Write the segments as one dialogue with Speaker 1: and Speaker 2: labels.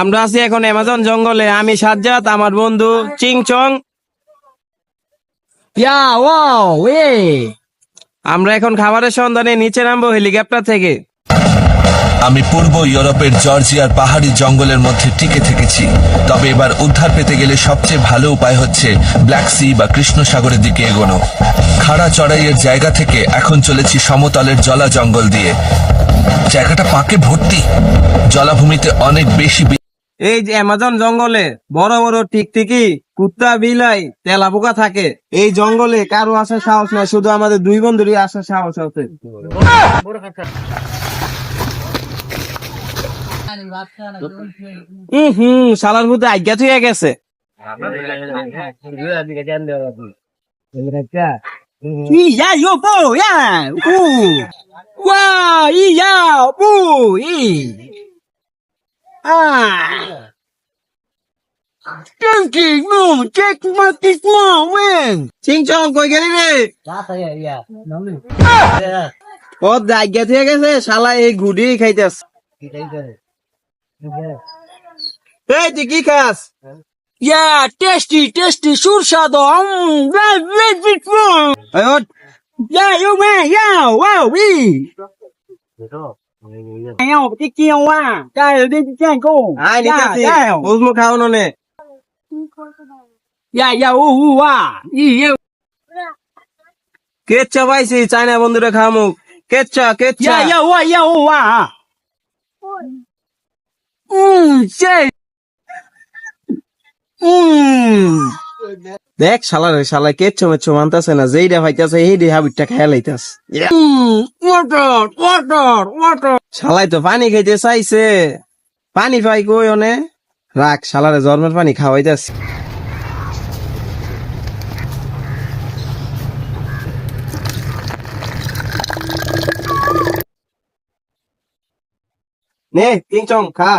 Speaker 1: আমরা আছি এখন অ্যামাজন জঙ্গলে। আমি সাজ্জাদ, আমার বন্ধু চিংচং। আমরা এখন খাবারের সন্ধানে নিচে নামবো হেলিকপ্টার থেকে।
Speaker 2: আমি পূর্ব ইউরোপের জর্জিয়ার পাহাড়ি জঙ্গলের মধ্যে টিকে থেকেছি, তবে এবার উদ্ধার পেতে গেলে সবচেয়ে ভালো উপায় হচ্ছে ব্ল্যাক সি বা কৃষ্ণ সাগরের দিকে এগোনো। খাড়া চড়াইয়ের জায়গা থেকে এখন চলেছি সমতলের জলা জঙ্গল দিয়ে। জায়গাটা পাকে ভর্তি, জলাভূমিতে অনেক বেশি।
Speaker 1: এই যে অ্যামাজন জঙ্গলে বড় বড় টিকটিকি, কুত্তা, বিলাই, তেলাপোকা থাকে। এই জঙ্গলে কারো আসার সাহস নাই, শুধু আমাদের দুই বন্ধুরই আসার সাহস আছে। শালার মধ্যে আজ্ঞা থুয়ে গেছে। চিংচং কই গেলি রে? ও আজ্ঞা থুয়ে গেছে, শালা এই গুডি খাইতেছ। এই তুই কি খাস?
Speaker 3: টেস্টি সুস্বাদু।
Speaker 1: খাওয়ানো নে। কেচ্চা পাইছি, চাইনা বন্ধুরা খামুক। কেচ্চা কেচ্চা। দেখ শালায় কেচ্চা মেচ্ছ মানতাছে না, যেইটা ভাইতাছে সেইটা হাবিটটা খেয়া লাইতাস। শালাই তো পানি খাইতে চাইছে, পানি পাই কই অনে। রাখ, শালারে জন্মের পানি খাওয়াইতাস। নে চিংচং খা।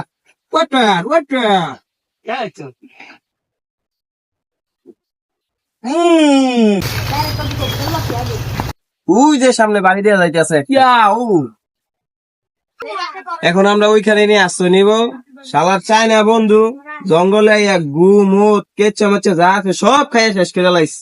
Speaker 1: ওই যে সামনে বাড়ি দেওয়া যাইতেছে। এখন আমরা ওইখানে নিয়ে আশ্রয় নিব। শালার চায়না বন্ধু জঙ্গলে গু মুত কেচ্চা মেচ্চা যা আছে সব খাইয়ে শেষ করে লাইছে।